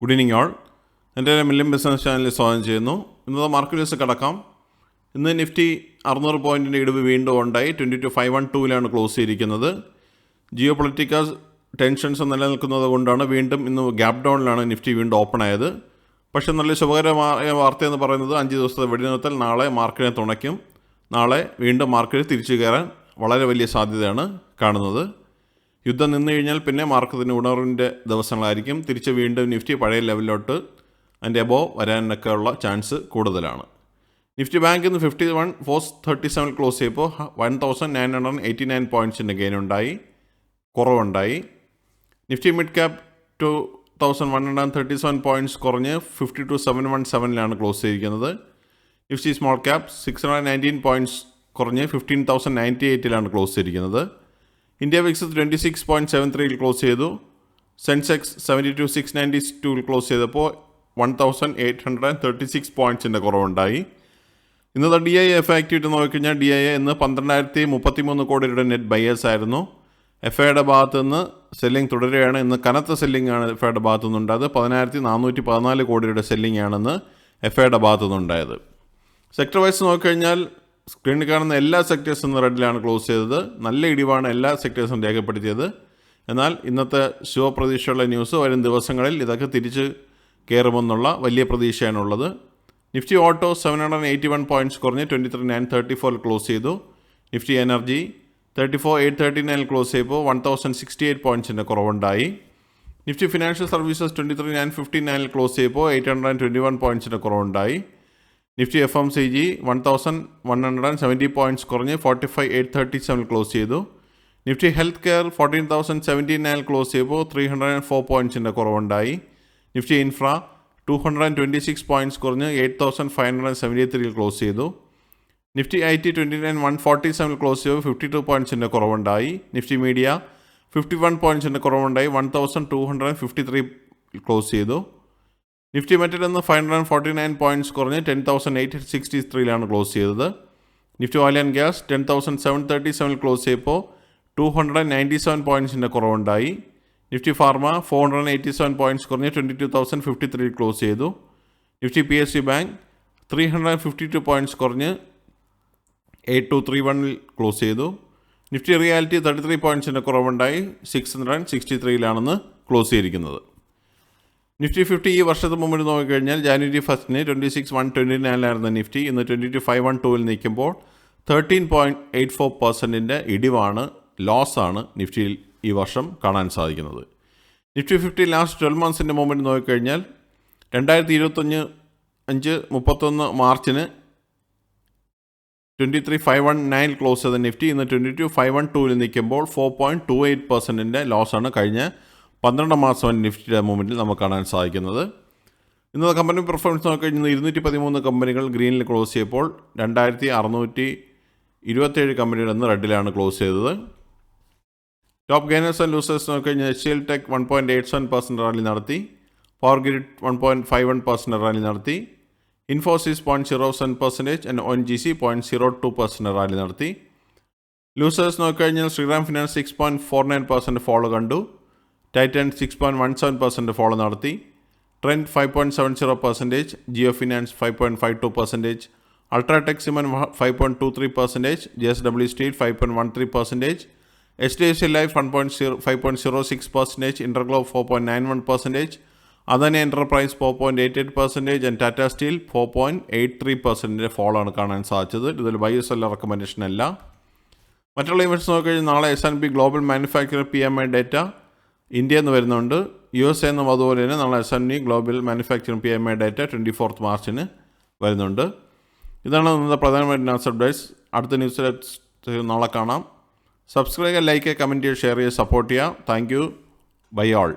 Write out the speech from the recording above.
Good evening all. എൻ്റെ million business ചാനലിൽ സ്വാഗതം ചെയ്യുന്നു. ഇന്നത്തെ മാർക്കറ്റ് ന്യൂസ് കിടക്കാം. ഇന്ന് നിഫ്റ്റി 600 പോയിൻറ്റിൻ്റെ ഇടിവ് വീണ്ടും ഉണ്ടായി. 22,512 ക്ലോസ് ചെയ്തിരിക്കുന്നത്. ജിയോ പൊളിറ്റിക്കൽ ടെൻഷൻസ് നിലനിൽക്കുന്നത് കൊണ്ടാണ് വീണ്ടും ഇന്ന് ഗ്യാപ് ഡൗണിലാണ് നിഫ്റ്റി വീണ്ടും ഓപ്പൺ ആയത്. പക്ഷേ നല്ല ശുഭകരമായ വാർത്തയെന്ന് പറയുന്നത് 5 ദിവസത്തെ വെടിനിർത്തൽ നാളെ മാർക്കറ്റിനെ തുണയ്ക്കും. നാളെ വീണ്ടും മാർക്കറ്റ് തിരിച്ചു കയറാൻ വളരെ വലിയ സാധ്യതയാണ് കാണുന്നത്. യുദ്ധം നിന്ന് കഴിഞ്ഞാൽ പിന്നെ മാർക്കറ്റിന് ഉണർവിൻ്റെ ദിവസങ്ങളായിരിക്കും. തിരിച്ച് വീണ്ടും നിഫ്റ്റി പഴയ ലെവലിലോട്ട് അതിൻ്റെ എബോവ് വരാനൊക്കെ ഉള്ള ചാൻസ് കൂടുതലാണ്. നിഫ്റ്റി ബാങ്ക് ഇന്ന് 51,437 ക്ലോസ് ചെയ്തപ്പോൾ 1,989 പോയിൻറ്റ്സിൻ്റെ ഗെയിൻ ഉണ്ടായി, കുറവുണ്ടായി. നിഫ്റ്റി മിഡ് ക്യാപ് 2,137 പോയിൻറ്റ്സ് കുറഞ്ഞ് 52,717 ക്ലോസ് ചെയ്തിരിക്കുന്നത്. നിഫ്റ്റി സ്മോൾ ക്യാപ് 619 പോയിൻറ്റ്സ് കുറഞ്ഞ് 15,098 ക്ലോസ് ചെയ്തിരിക്കുന്നത്. ഇന്ത്യ വിക്സ് 26.73 ക്ലോസ് ചെയ്തു. സെൻസെക്സ് 72,692 ക്ലോസ് ചെയ്തപ്പോൾ 1,836 പോയിൻറ്റ്സിൻ്റെ കുറവുണ്ടായി. ഇന്നത്തെ DIA ആക്ടിവിറ്റി നോക്കിക്കഴിഞ്ഞാൽ DIA ഇന്ന് 12,033 കോടി രൂപയുടെ നെറ്റ് ബയേഴ്സ് ആയിരുന്നു. FIയുടെ ഭാഗത്തു നിന്ന് സെല്ലിംഗ് തുടരുകയാണ്. ഇന്ന് കനത്ത സെല്ലിംഗ് ആണ് FIയുടെ ഭാഗത്തു നിന്നുണ്ടായത്. 10,414 കോടി രൂപയുടെ സെല്ലിംഗ് ആണെന്ന് FIയുടെ ഭാഗത്തു നിന്നുണ്ടായത്. സെക്ടർ വൈസ് നോക്കിക്കഴിഞ്ഞാൽ സ്ക്രീനിൽ കാണുന്ന എല്ലാ സെക്ടേഴ്സും ഇന്ന് റെഡിലാണ് ക്ലോസ് ചെയ്തത്. നല്ല ഇടിവാണ് എല്ലാ സെക്ടേഴ്സും രേഖപ്പെടുത്തിയത്. എന്നാൽ ഇന്നത്തെ ശുഭപ്രതീക്ഷയുള്ള ന്യൂസ് വരും ദിവസങ്ങളിൽ ഇതൊക്കെ തിരിച്ച് കയറുമെന്നുള്ള വലിയ പ്രതീക്ഷയാണുള്ളത്. നിഫ്റ്റി ഓട്ടോ 781 പോയിൻറ്റ്സ് കുറഞ്ഞ് 23,934 ക്ലോസ് ചെയ്തു. നിഫ്റ്റി എനർജി 34,839 ക്ലോസ് ചെയ്തപ്പോൾ 1,068 പോയിൻറ്റ്സിൻ്റെ കുറവുണ്ടായി. നിഫ്റ്റി ഫിനാൻഷ്യൽ സർവീസസ് 23,959 ക്ലോസ് ചെയ്തപ്പോൾ 821 പോയിൻറ്റ്സിൻ്റെ കുറവുണ്ടായി. നിഫ്റ്റി FMCG 1,170 പോയിൻറ്റ്സ് കുറഞ്ഞ് 45,837 ക്ലോസ് ചെയ്തു. നിഫ്റ്റി ഹെൽത്ത് കെയർ 14,079 ക്ലോസ് ചെയ്തപ്പോൾ 304 പോയിൻറ്റ്സിൻ്റെ കുറവുണ്ടായി. നിഫ്റ്റി ഇൻഫ്ര 226 പോയിൻറ്റ്സ് കുറഞ്ഞ് 8,573 ക്ലോസ് ചെയ്തു. നിഫ്റ്റി IT 29,147 ക്ലോസ് ചെയ്തു 52 പോയിൻറ്റ്സിൻ്റെ കുറവുണ്ടായി. നിഫ്റ്റി മീഡിയ 51 പോയിൻറ്റ്സിൻ്റെ കുറവുണ്ടായി 1,253 ക്ലോസ് ചെയ്തു. നിഫ്റ്റി മെറ്റൽ ഇന്ന് 549 പോയിൻറ്റ്സ് കുറഞ്ഞ് 10,863 ക്ലോസ് ചെയ്തത്. Nifty oil and gas 10,737 close ചെയ്തപ്പോൾ 297 പോയിൻറ്റ്സിൻ്റെ കുറവുണ്ടായി. നിഫ്റ്റി ഫാർമ 487 പോയിൻറ്റ്സ് കുറഞ്ഞ് 22,053 ക്ലോസ് ചെയ്തു. നിഫ്റ്റി PSU ബാങ്ക് 352 പോയിൻറ്റ്സ് കുറഞ്ഞ് 8,231 ക്ലോസ് ചെയ്തു. നിഫ്റ്റി റിയാലിറ്റി 33 പോയിൻറ്റ്സിൻ്റെ കുറവുണ്ടായി 663 ക്ലോസ് ചെയ്തിരിക്കുന്നത്. നിഫ്റ്റി 50 ഈ വർഷത്തിന് മുമ്പിൽ നോക്കിക്കഴിഞ്ഞാൽ ജാനുവരി 1 26,129 നിഫ്റ്റി ഇന്ന് 22,512 നിൽക്കുമ്പോൾ 13.84% ഇടിവാണ്, ലോസാണ് നിഫ്റ്റിയിൽ ഈ വർഷം കാണാൻ സാധിക്കുന്നത്. നിഫ്റ്റി 50 ലാസ്റ്റ് 12 മന്ത്സിൻ്റെ മുമ്പിൽ നോക്കിക്കഴിഞ്ഞാൽ 2025 മാർച്ചിന് 23,519 ക്ലോസ് ചെയ്ത നിഫ്റ്റി ഇന്ന് 22,512 നിൽക്കുമ്പോൾ 4.28% ലോസാണ് കഴിഞ്ഞ 12 മാസം നിഫ്റ്റിയുടെ മൂവ്മെൻറ്റിൽ നമുക്ക് കാണാൻ സാധിക്കുന്നത്. ഇന്നത്തെ കമ്പനി പെർഫോമൻസ് നോക്കിക്കഴിഞ്ഞാൽ 213 കമ്പനികൾ ഗ്രീനിൽ ക്ലോസ് ചെയ്തപ്പോൾ 2,627 കമ്പനികൾ ഇന്ന് റെഡിലാണ് ക്ലോസ് ചെയ്തത്. ടോപ്പ് ഗെയിനേഴ്സ് ആൻഡ് ലൂസേഴ്സ് നോക്കിക്കഴിഞ്ഞാൽ HCL Tech 1.87% റാലി നടത്തി. പവർ ഗ്രിഡ് 1.51% റാലി നടത്തി. ഇൻഫോസിസ് 0.07% ആൻഡ് ONGC 0.02% റാലി നടത്തി. ലൂസേഴ്സ് നോക്കിക്കഴിഞ്ഞാൽ ശ്രീറാം ഫിനാൻസ് 6.49% ഫോളോ കണ്ടു. ടൈറ്റൻ 6.17% ഫോളോ നടത്തി. Trent 5.70%, Jio finance 5.52%, UltraTech cement 5.23%, JSW steel 5.13%, HDFC life 5.06%, InterGlobe 4.91%, Adani enterprise 4.88% and Tata steel 4.83% fall ആണ് കാണാൻ സാധിച്ചത്. ഇതിൽ ബൈ സെല്ലർ റെക്കമെൻഡേഷൻ അല്ല. മറ്റുള്ള ഇവൻറ്റ്സ് നോക്കിക്കഴിഞ്ഞാൽ നാളെ S&P global manufacturing PMI data ഇന്ത്യയിൽ നിന്ന് വരുന്നുണ്ട്. USA എന്നും അതുപോലെ തന്നെ നാളെ S&P global manufacturing PMI data 24 മാർച്ചിന് വരുന്നുണ്ട്. ഇതാണ് ഇന്നത്തെ പ്രധാനമായിട്ട് ന്യൂസ് അപ്ഡേറ്റ്സ്. അടുത്ത ന്യൂസിൽ നാളെ കാണാം. സബ്സ്ക്രൈബ് ചെയ്യുക, ലൈക്ക് ചെയ്യുക, കമൻറ്റ് ചെയ്യുക, ഷെയർ ചെയ്യുക, സപ്പോർട്ട് ചെയ്യുക. Thank you. Bye all.